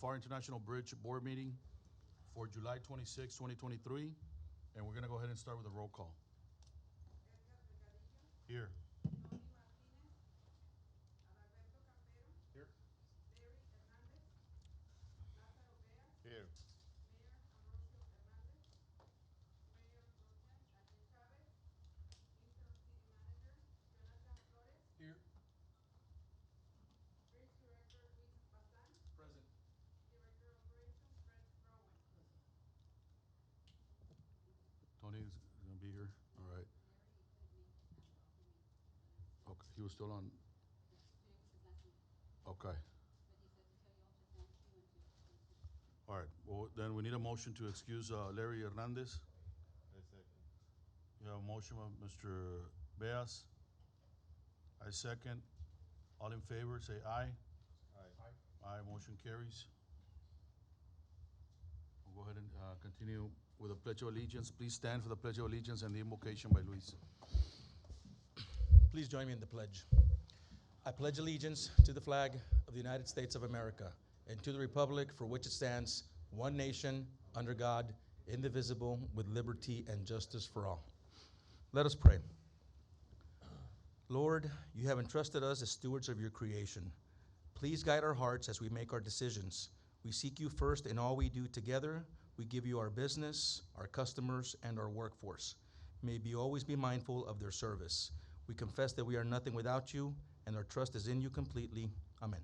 Pharr International Bridge Board Meeting for July 26, 2023. And we're going to go ahead and start with a roll call. Here. Here. Here. Here. Present. Tony is going to be here. All right. Okay. He was still on. Okay. All right. Well, then we need a motion to excuse Larry Hernandez. I second. You have a motion by Mr. Beas. I second. All in favor, say aye. Aye. Aye, motion carries. We'll go ahead and continue with the Pledge of Allegiance. Please stand for the Pledge of Allegiance and the invocation by Luis. Please join me in the pledge. I pledge allegiance to the flag of the United States of America and to the republic for which it stands, one nation, under God, indivisible, with liberty and justice for all. Let us pray. Lord, you have entrusted us as stewards of your creation. Please guide our hearts as we make our decisions. We seek you first in all we do together. We give you our business, our customers, and our workforce. May we always be mindful of their service. We confess that we are nothing without you, and our trust is in you completely. Amen.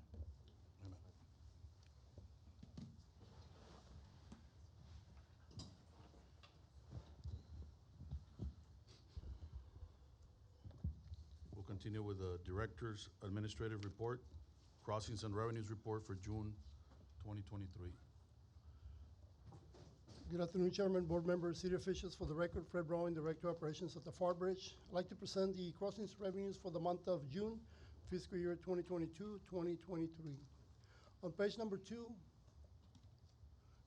We'll continue with the Director's Administrative Report, Crossings and Revenues Report for June 2023. Good afternoon, Chairman, board members, city officials. For the record, Fred Brown, Director of Operations at the Pharr Bridge. I'd like to present the crossings revenues for the month of June, fiscal year 2022-2023. On page number 2,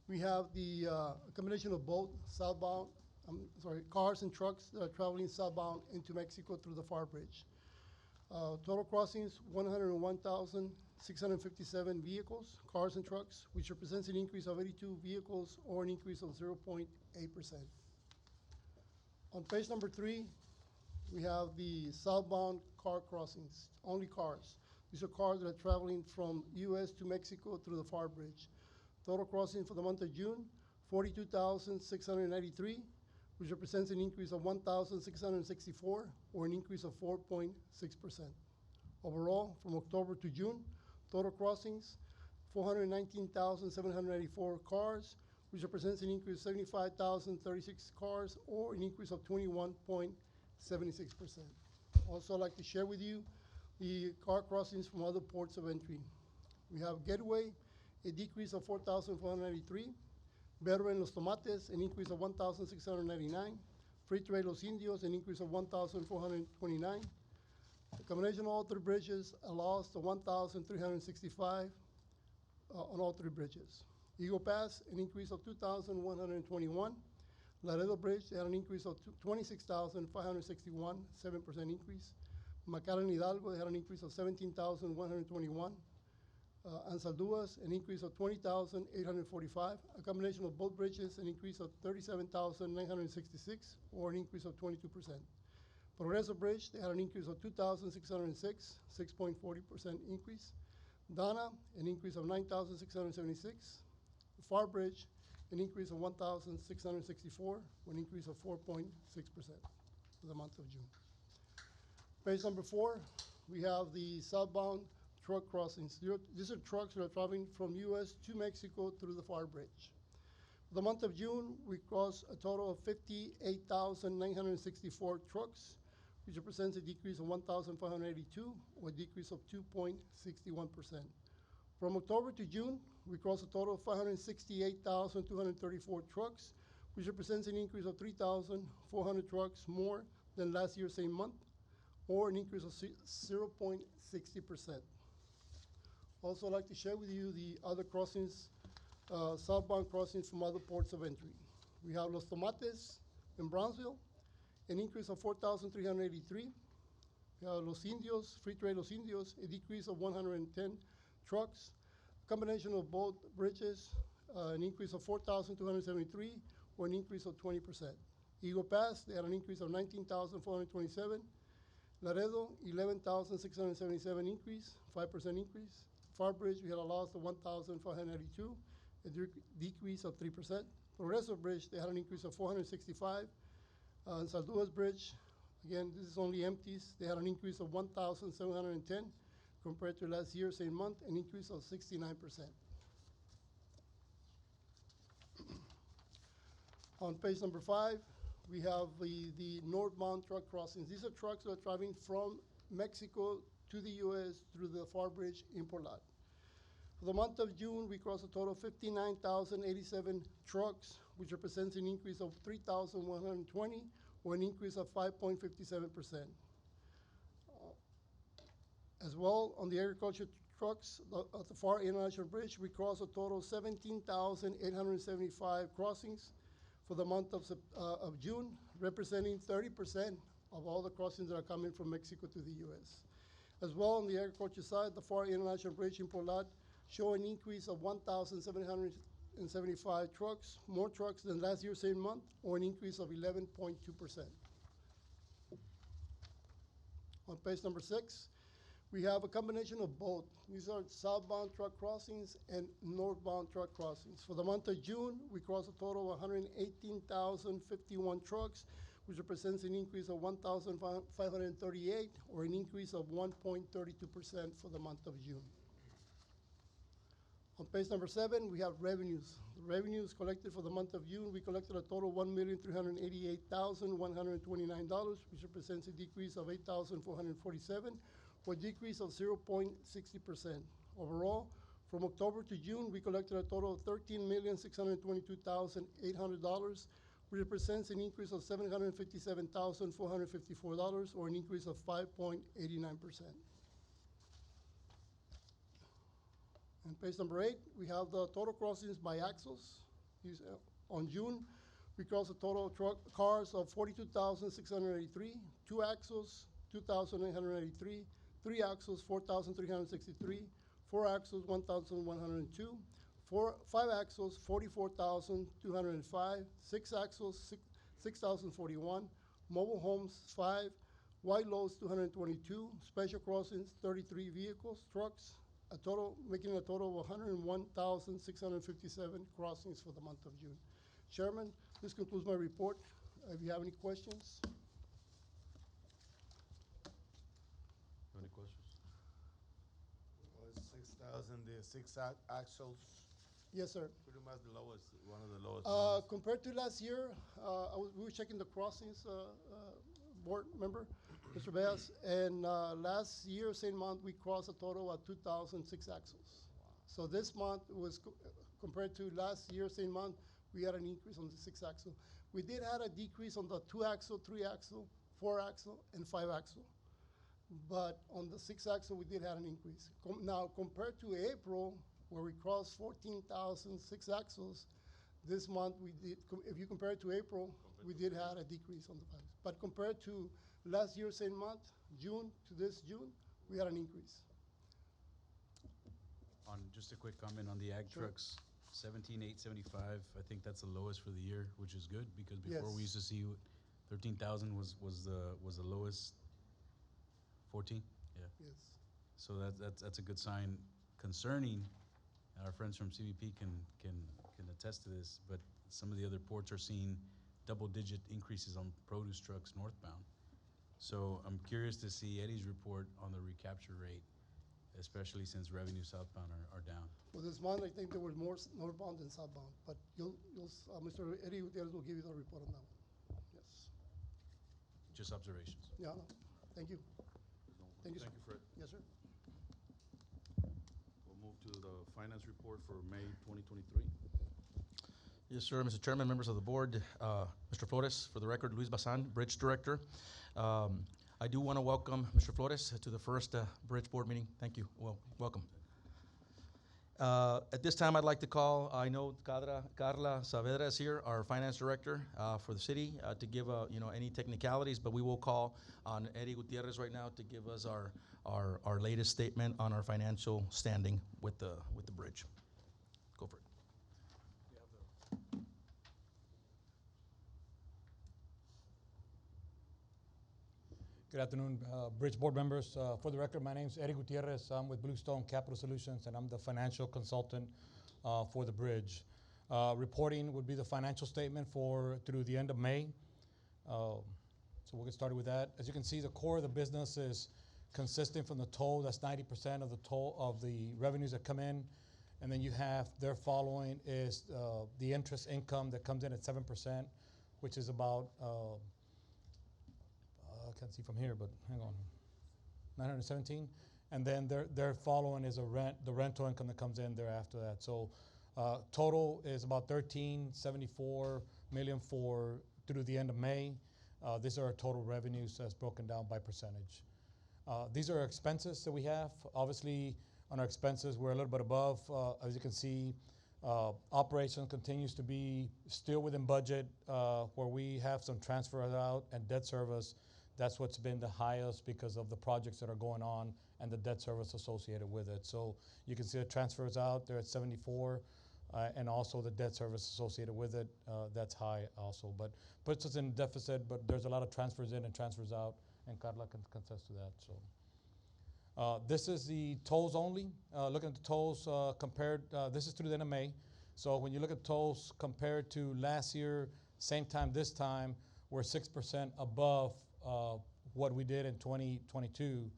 we have the combination of both cars and trucks that are traveling southbound into Mexico through the Pharr Bridge. Total crossings, 101,657 vehicles, cars and trucks, which represents an increase of 82 vehicles or an increase of 0.8%. On page number 3, we have the southbound car crossings, only cars. These are cars that are traveling from U.S. to Mexico through the Pharr Bridge. Total crossing for the month of June, 42,693, which represents an increase of 1,664, or an increase of 4.6%. Overall, from October to June, total crossings, 419,784 cars, which represents an increase of 75,036 cars, or an increase of 21.76%. Also, I'd like to share with you the car crossings from other ports of entry. We have Gateway, a decrease of 4,493. Vero en Los Tomates, an increase of 1,699. Free Trade Los Indios, an increase of 1,429. The combination of all three bridges, a loss of 1,365 on all three bridges. Eagle Pass, an increase of 2,121. Laredo Bridge had an increase of 26,561, 7% increase. McAllen Hidalgo had an increase of 17,121. And Salduas, an increase of 20,845. A combination of both bridges, an increase of 37,966, or an increase of 22%. Progreso Bridge, they had an increase of 2,606, 6.40% increase. Dana, an increase of 9,676. Pharr Bridge, an increase of 1,664, or an increase of 4.6% for the month of June. Page number 4, we have the southbound truck crossings. These are trucks that are traveling from U.S. to Mexico through the Pharr Bridge. For the month of June, we crossed a total of 58,964 trucks, which represents a decrease of 1,582, or a decrease of 2.61%. From October to June, we crossed a total of 568,234 trucks, which represents an increase of 3,400 trucks more than last year's same month, or an increase of 0.60%. Also, I'd like to share with you the other crossings, southbound crossings from other ports of entry. We have Los Tomates in Brownsville, an increase of 4,383. We have Los Indios, Free Trade Los Indios, a decrease of 110 trucks. combination of both bridges, an increase of 4,273, or an increase of 20%. Eagle Pass, they had an increase of 19,427. Laredo, 11,677 increase, 5% increase. Pharr Bridge, we had a loss of 1,592, a decrease of 3%. Progreso Bridge, they had an increase of 465. And Salduas Bridge, again, this is only empties. They had an increase of 1,710 compared to last year, same month, an increase of 69%. On page number 5, we have the northbound truck crossings. These are trucks that are driving from Mexico to the U.S. through the Pharr Bridge import lot. For the month of June, we crossed a total of 59,087 trucks, which represents an increase of 3,120, or an increase of 5.57%. As well, on the agriculture trucks at the Pharr International Bridge, we crossed a total of 17,875 crossings for the month of June, representing 30% of all the crossings that are coming from Mexico to the U.S. As well, on the agriculture side, the Pharr International Bridge import lot show an increase of 1,775 trucks, more trucks than last year, same month, or an increase of 11.2%. On page number 6, we have a combination of both. These are southbound truck crossings and northbound truck crossings. For the month of June, we crossed a total of 118,051 trucks, which represents an increase of 1,538, or an increase of 1.32% for the month of June. On page number 7, we have revenues. The revenues collected for the month of June, we collected a total of $1,388,129, which represents a decrease of 8,447, or a decrease of 0.60%. Overall, from October to June, we collected a total of $13,622,800, which represents an increase of $757,454, or an increase of 5.89%. On page number 8, we have the total crossings by axles. On June, we crossed a total of cars of 42,683, 2 axles, 2,883, 3 axles, 4,363, 4 axles, 1,102, 5 axles, 44,205, 6 axles, 6,041, mobile homes, 5, wide loads, 222, special crossings, 33 vehicles, trucks, making a total of 101,657 crossings for the month of June. Chairman, this concludes my report. If you have any questions. Any questions? Was 6,000, the 6 axles, Yes, sir. pretty much the lowest, one of the lowest ones. Compared to last year, we were checking the crossings, board member, Mr. Baez, and last year, same month, we crossed a total of 2,006 axles. So this month was, compared to last year, same month, we had an increase on the 6 axle. We did have a decrease on the 2 axle, 3 axle, 4 axle, and 5 axle. But on the 6 axle, we did have an increase. Now, compared to April, where we crossed 14,006 axles, this month we did, if you compare it to April, we did have a decrease on the 5. But compared to last year, same month, June to this June, we had an increase. On just a quick comment on the ag Sure. trucks, 17,875, I think that's the lowest for the year, which is good, because before we Yes. used to see 13,000 was the lowest. 14? Yeah. Yes. So that's a good sign concerning, and our friends from CBP can attest to this, but some of the other ports are seeing double-digit increases on produce trucks northbound. So I'm curious to see Eddie's report on the recapture rate, especially since revenue southbound are down. Well, this month, I think there was more northbound than southbound, but Mr. Eddie Gutierrez will give you the report on that one. Yes. Just observations. Yeah, no, thank you. Thank you, sir. Thank you, Fred. Yes, sir. We'll move to the finance report for May 2023. Yes, sir, Mr. Chairman, members of the board, Mr. Flores, for the record, Luis Bazan, Bridge Director. I do want to welcome Mr. Flores to the first Bridge Board meeting. Thank you. Well, welcome. At this time, I'd like to call, I know Carla Saavedra is here, our finance director for the city, to give any technicalities, but we will call on Eddie Gutierrez right now to give us our latest statement on our financial standing with the bridge. Go for it. Good afternoon, Bridge Board members. For the record, my name is Eddie Gutierrez. I'm with Bluestone Capital Solutions, and I'm the financial consultant for the bridge. Reporting would be the financial statement through the end of May. So we'll get started with that. As you can see, the core of the business is consistent from the toll. That's 90% of the toll of the revenues that come in. And then you have their following is the interest income that comes in at 7%, which is about I can't see from here, but hang on, 917, and then their following is the rental income that comes in there after that. So total is about 13.74 million through the end of May. These are our total revenues as broken down by percentage. These are our expenses that we have. Obviously, on our expenses, we're a little bit above. As you can see, operations continues to be still within budget, where we have some transfers out and debt service. That's what's been the highest because of the projects that are going on and the debt service associated with it. So you can see the transfers out, they're at 74, and also the debt service associated with it, that's high also. But puts us in deficit, but there's a lot of transfers in and transfers out, and Carla can contest to that. So this is the tolls only. Looking at the tolls compared, this is through the end of May. So when you look at tolls compared to last year, same time this time, we're 6% above what we did in 2022.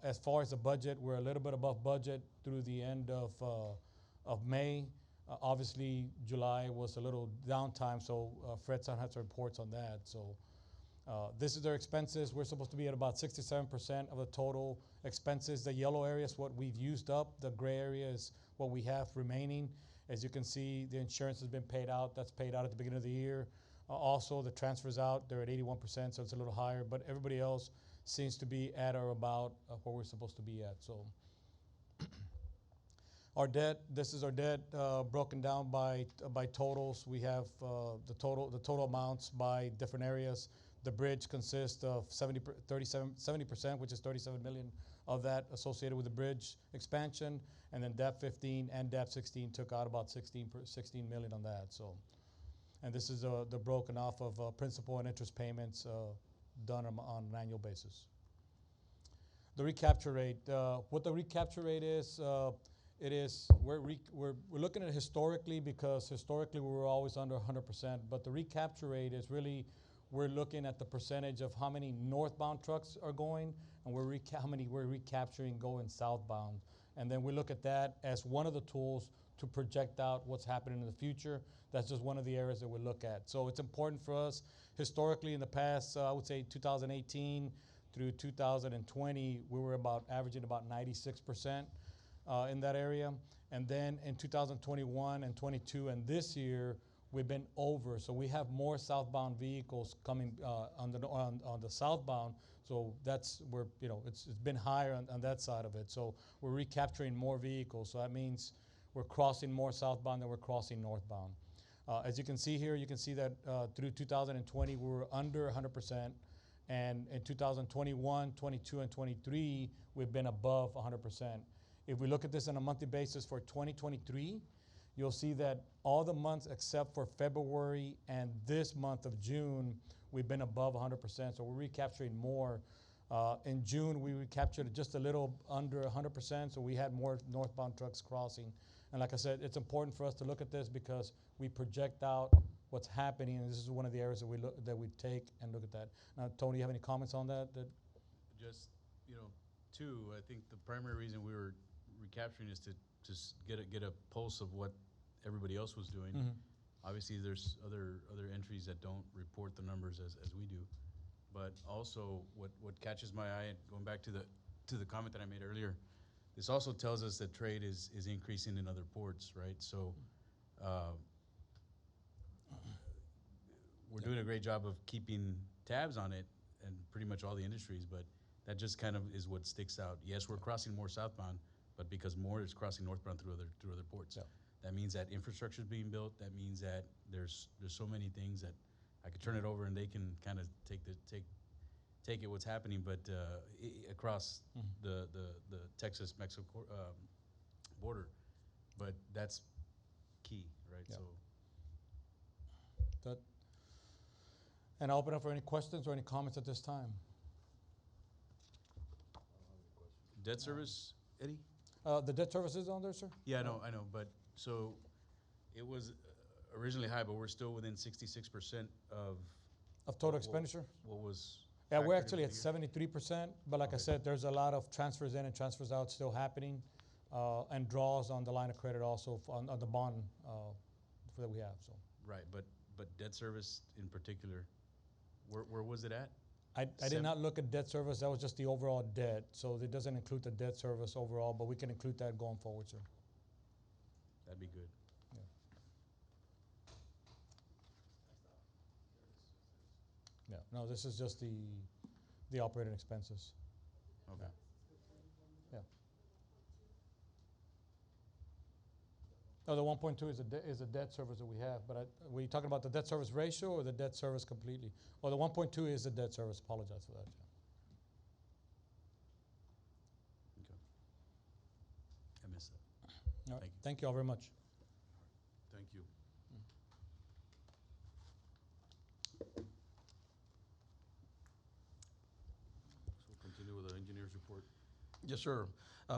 As far as the budget, we're a little bit above budget through the end of May. Obviously, July was a little downtime, so Fredson has reports on that. So this is their expenses. We're supposed to be at about 67% of the total expenses. The yellow area is what we've used up. The gray area is what we have remaining. As you can see, the insurance has been paid out. That's paid out at the beginning of the year. Also, the transfers out, they're at 81%, so it's a little higher, but everybody else seems to be at or about where we're supposed to be at. So our debt, this is our debt broken down by totals. We have the total amounts by different areas. The bridge consists of 70%, which is 37 million of that associated with the bridge expansion, and then DAP 15 and DAP 16 took out about 16 million on that. So. And this is the broken off of principal and interest payments done on an annual basis. The recapture rate. What the recapture rate is, we're looking at it historically because historically we were always under 100%. But the recapture rate is really we're looking at the percentage of how many northbound trucks are going, and how many we're recapturing going southbound. And then we look at that as one of the tools to project out what's happening in the future. That's just one of the areas that we look at. So it's important for us. Historically, in the past, I would say 2018 through 2020, we were averaging about 96% in that area. And then in 2021 and 22 and this year, we've been over. So we have more southbound vehicles coming on the southbound. So that's where, it's been higher on that side of it. So we're recapturing more vehicles. So that means we're crossing more southbound than we're crossing northbound. As you can see here, you can see that through 2020, we were under 100%. And in 2021, 22, and 23, we've been above 100%. If we look at this on a monthly basis for 2023, you'll see that all the months except for February and this month of June, we've been above 100%. So we're recapturing more. In June, we recaptured just a little under 100%. So we had more northbound trucks crossing. And like I said, it's important for us to look at this because we project out what's happening, and this is one of the areas that we take and look at that. Now, Tony, you have any comments on that? Just, two, I think the primary reason we were recapturing is to just get a pulse of what everybody else was doing. Mm-hmm. Obviously, there's other entries that don't report the numbers as we do. But also, what catches my eye, going back to the comment that I made earlier, this also tells us that trade is increasing in other ports, right? So we're doing a great job of keeping tabs on it and pretty much all the industries, but that just kind of is what sticks out. Yes, we're crossing more southbound, but because more is crossing northbound through other ports. Yeah. That means that infrastructure is being built. That means that there's so many things that I could turn it over and they can kind of take it what's happening, but across the Texas-Mexico border. But that's key, right? Yeah. So That, and I'll open up for any questions or any comments at this time. debt service, Eddie? The debt service is on there, sir? Yeah, I know, but so it was originally high, but we're still within 66% of Of total what- expenditure? What was? Yeah, we're factored actually at into the year? 73%, but like I Okay. said, there's a lot of transfers in and transfers out still happening, and draws on the line of credit also on the bond that we have, so. Right, but debt service in particular, where was it at? I did Seven- not look at debt service, that was just the overall debt, so it doesn't include the debt service overall, but we can include that going forward, sir. That'd be good. Yeah, no, this is just the operating expenses. Okay. Yeah. No, the 1.2 is a debt service that we have, but were you talking about the debt service ratio or the debt service completely? Oh, the 1.2 is the debt service, apologize for that, yeah. Okay. I missed that. All right, Thank you. thank you all very much. Thank you. So continue with the engineer's report. Yes, sir.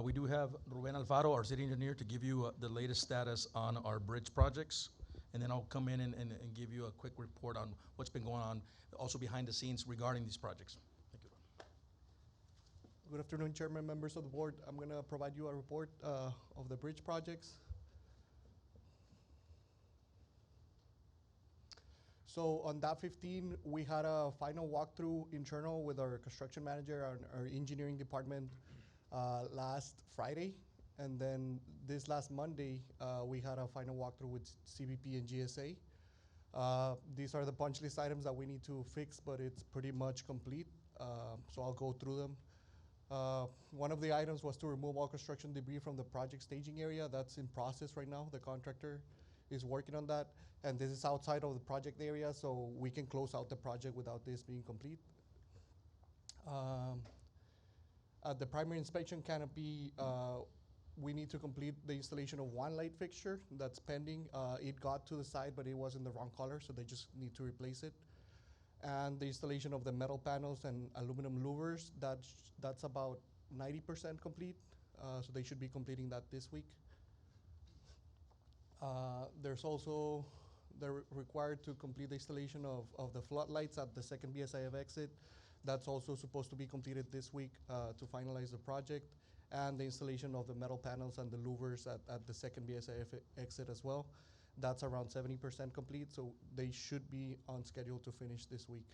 We do have Ruben Alfaro, our city engineer, to give you the latest status on our bridge projects. And then I'll come in and give you a quick report on what's been going on, also behind the scenes regarding these projects. Thank you. Good afternoon, Chairman, members of the board. I'm going to provide you a report of the bridge projects. So on DAP 15, we had a final walkthrough internal with our construction manager and our engineering department last Friday. And then this last Monday, we had a final walkthrough with CBP and GSA. These are the punch list items that we need to fix, but it's pretty much complete. So I'll go through them. One of the items was to remove all construction debris from the project staging area. That's in process right now. The contractor is working on that. And this is outside of the project area, so we can close out the project without this being complete. At the primary inspection canopy, we need to complete the installation of one light fixture that's pending. It got to the side, but it was in the wrong color, so they just need to replace it. And the installation of the metal panels and aluminum louvers, that's about 90% complete, so they should be completing that this week. There's also, they're required to complete the installation of the floodlights at the second BSIF exit. That's also supposed to be completed this week to finalize the project. And the installation of the metal panels and the louvers at the second BSIF exit as well. That's around 70% complete, so they should be on schedule to finish this week.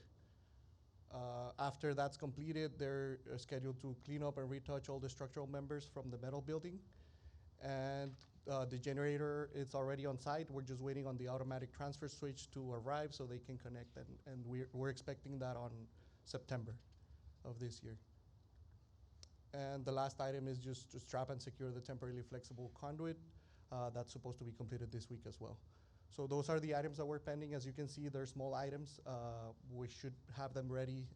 After that's completed, they're scheduled to clean up and retouch all the structural members from the metal building. And the generator is already on site. We're just waiting on the automatic transfer switch to arrive so they can connect, and we're expecting that on September of this year. And the last item is just to strap and secure the temporarily flexible conduit. That's supposed to be completed this week as well. So those are the items that we're pending. As you can see, they're small items. We should have them ready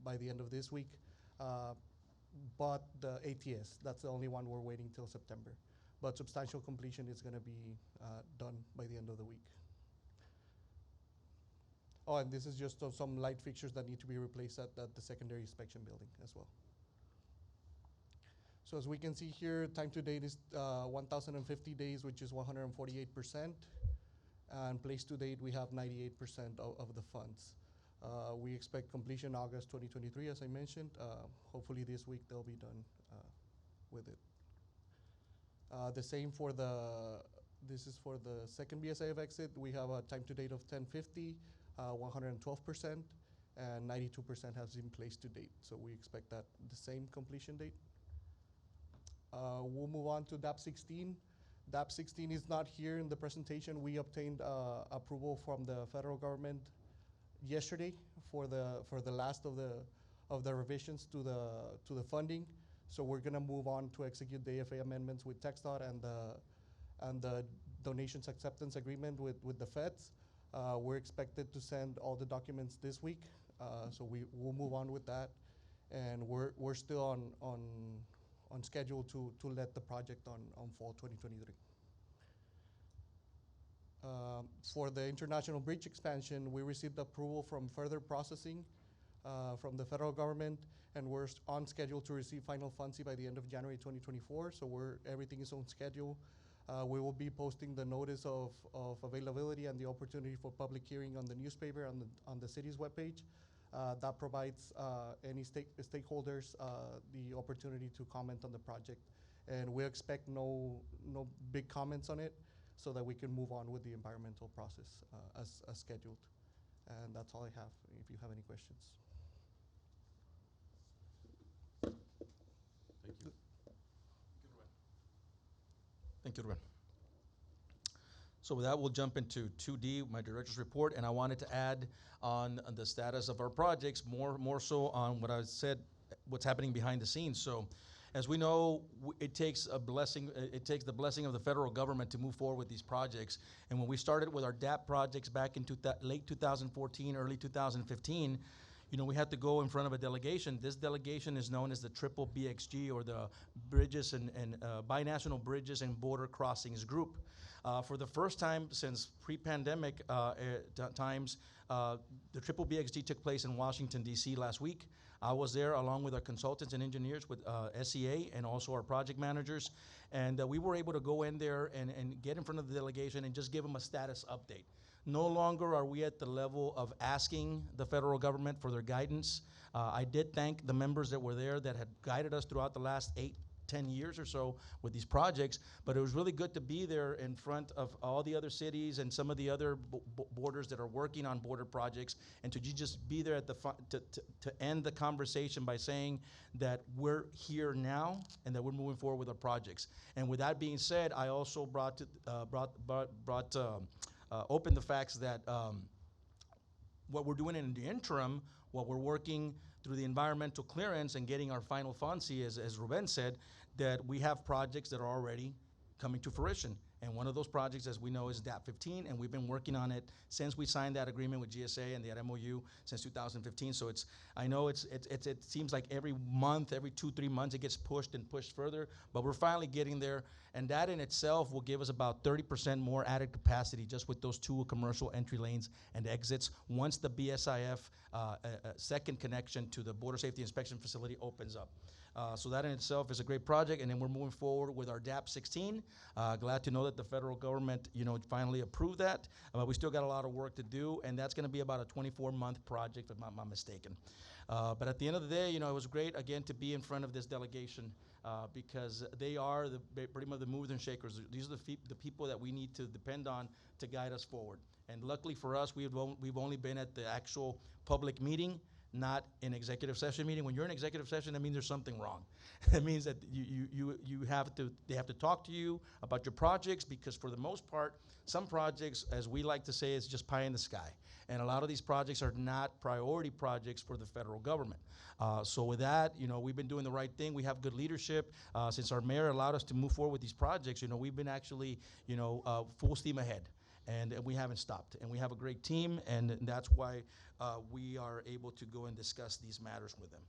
by the end of this week. But the ATS, that's the only one we're waiting till September. But substantial completion is going to be done by the end of the week. Oh, and this is just some light fixtures that need to be replaced at the secondary inspection building as well. So as we can see here, time to date is 1,050 days, which is 148%. And place to date, we have 98% of the funds. We expect completion August 2023, as I mentioned. Hopefully this week they'll be done with it. The same for this is for the second BSIF exit. We have a time to date of 1050, 112%, and 92% has been placed to date. So we expect that the same completion date. We'll move on to DAP 16. DAP 16 is not here in the presentation. We obtained approval from the federal government yesterday for the last of the revisions to the funding. So we're gonna move on to execute the AFA amendments with TxDOT and the donations acceptance agreement with the feds. We're expected to send all the documents this week, so we'll move on with that, and we're still on schedule to let the project on fall 2023. For the international bridge expansion, we received approval from further processing from the federal government, and we're on schedule to receive final funds by the end of January 2024. So everything is on schedule. We will be posting the notice of availability and the opportunity for public hearing on the newspaper on the city's webpage. That provides any stakeholders the opportunity to comment on the project, and we expect no big comments on it, so that we can move on with the environmental process as scheduled. And that's all I have. If you have any questions. Thank you. Thank you, Ruben. So with that, we'll jump into 2D, my director's report, and I wanted to add on the status of our projects, more so on what I said, what's happening behind the scenes. So, as we know, it takes the blessing of the federal government to move forward with these projects. And when we started with our DAP projects back in late 2014, early 2015, we had to go in front of a delegation. This delegation is known as the Triple BXG, or the Bridges and Binational Bridges and Border Crossings Group. For the first time since pre-pandemic times, the Triple BXG took place in Washington, D.C. last week. I was there along with our consultants and engineers with SEA and also our project managers. And we were able to go in there and get in front of the delegation and just give them a status update. No longer are we at the level of asking the federal government for their guidance. I did thank the members that were there that had guided us throughout the last 8-10 years or so with these projects, but it was really good to be there in front of all the other cities and some of the other borders that are working on border projects, and to just be there at the to end the conversation by saying that we're here now and that we're moving forward with our projects. And with that being said, I also open the facts that what we're doing in the interim, while we're working through the environmental clearance and getting our final FONSI, as Ruben said, that we have projects that are already coming to fruition. And one of those projects, as we know, is DAP 15, and we've been working on it since we signed that agreement with GSA and the MOU since 2015. So I know it seems like every month, every 2-3 months, it gets pushed and pushed further, but we're finally getting there. And that in itself will give us about 30% more added capacity just with those 2 commercial entry lanes and exits once the BSIF second connection to the Border Safety Inspection Facility opens up. So that in itself is a great project, and then we're moving forward with our DAP 16. Glad to know that the federal government, finally approved that. We still got a lot of work to do, and that's going to be about a 24-month project, if I'm not mistaken. But at the end of the day, it was great, again, to be in front of this delegation because they are pretty much the movers and shakers. These are the people that we need to depend on to guide us forward. And luckily for us, we've only been at the actual public meeting, not an executive session meeting. When you're in executive session, that means there's something wrong. It means that they have to talk to you about your projects, because for the most part, some projects, as we like to say, is just pie in the sky. And a lot of these projects are not priority projects for the federal government. So with that, we've been doing the right thing. We have good leadership. Since our mayor allowed us to move forward with these projects, we've been actually, full steam ahead. And we haven't stopped. And we have a great team, and that's why we are able to go and discuss these matters with them.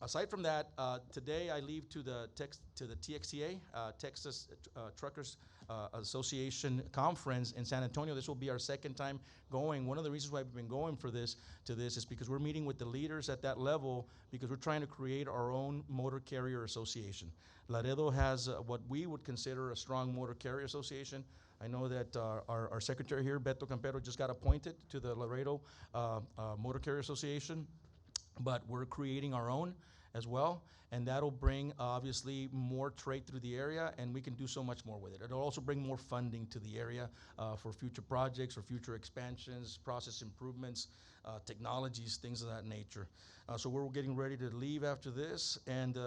Aside from that, today I leave to the TXTA, Texas Truckers Association Conference in San Antonio. This will be our second time going. One of the reasons why we've been going to this is because we're meeting with the leaders at that level, because we're trying to create our own motor carrier association. Laredo has what we would consider a strong motor carrier association. I know that our secretary here, Beto Campero, just got appointed to the Laredo Motor Carrier Association, but we're creating our own as well, and that'll bring obviously more trade through the area, and we can do so much more with it. It'll also bring more funding to the area for future projects or future expansions, process improvements, technologies, things of that nature. So we're getting ready to leave after this, and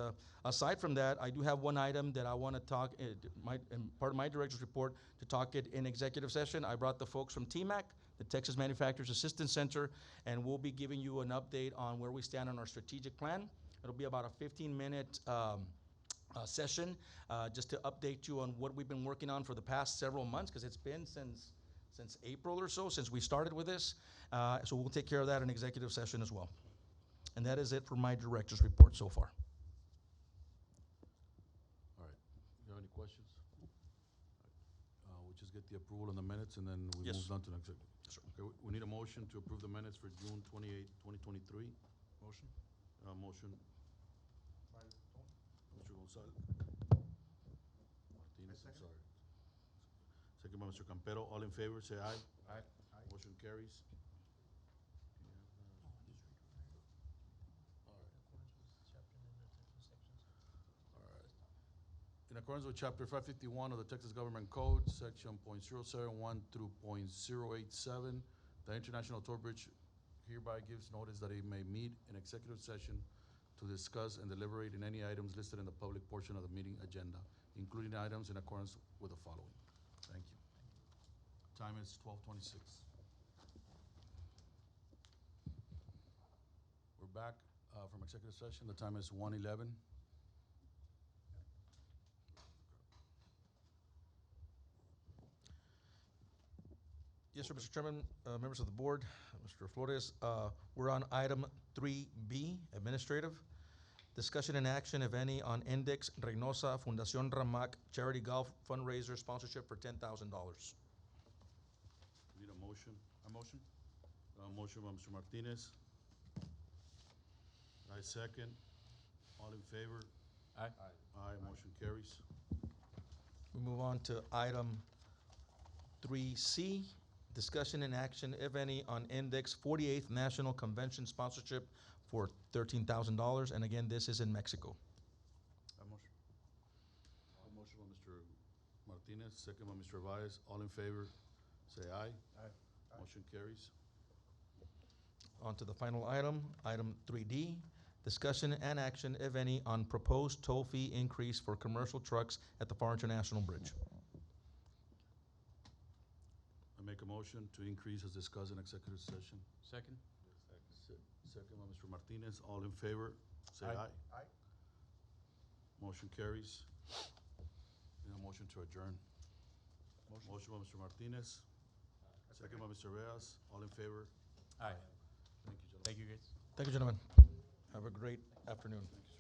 aside from that, I do have one item that I want to talk, part of my director's report, to talk it in executive session. I brought the folks from TMAC, the Texas Manufacturers Assistance Center, and we'll be giving you an update on where we stand on our strategic plan It'll be about a 15-minute session, just to update you on what we've been working on for the past several months, because it's been since April or so, since we started with this. So we'll take care of that in executive session as well. And that is it for my director's report so far. All right. You have any questions? We'll just get the approval on the minutes, and then we Yes. move on to the next. Yes, sir. Okay, we need a motion to approve the minutes for June 28, 2023. Motion? Motion. Mr. Gonzalez. Martinez, I'm sorry. Second by Mr. Campero. All in favor, say aye. Aye. Motion carries. All right. In accordance with Chapter 551 of the Texas Government Code, Section .071 through .087, the International Toll Bridge hereby gives notice that it may meet in executive session to discuss and deliberate in any items listed in the public portion of the meeting agenda, including items in accordance with the following. Thank you. Time is 12:26. We're back from executive session. The time is 1:11. Yes, sir, Mr. Chairman, members of the board, Mr. Flores, we're on item 3B, administrative. Discussion and action, if any, on Index Reynosa Fundación Ramac Charity Golf Fundraiser Sponsorship for $10,000. Need a motion? A motion? Motion by Mr. Martinez. I second. All in favor? Aye. Aye, motion carries. We move on to item 3C, discussion and action, if any, on Index 48th National Convention Sponsorship for $13,000. And again, this is in Mexico. A motion? A motion by Mr. Martinez, second by Mr. Valles. All in favor, say aye. Aye. Motion carries. On to the final item, item 3D, discussion and action, if any, on proposed toll fee increase for commercial trucks at the Pharr International Bridge. I make a motion to increase as discussed in executive session. Second? Second by Mr. Martinez. All in favor, say Aye. aye. Motion carries. Need a motion to adjourn. Motion by Mr. Martinez. Second by Mr. Reyes. All in favor? Aye. Thank you, gentlemen. Thank you, guys. Thank you, gentlemen. Have a great afternoon. Thank you.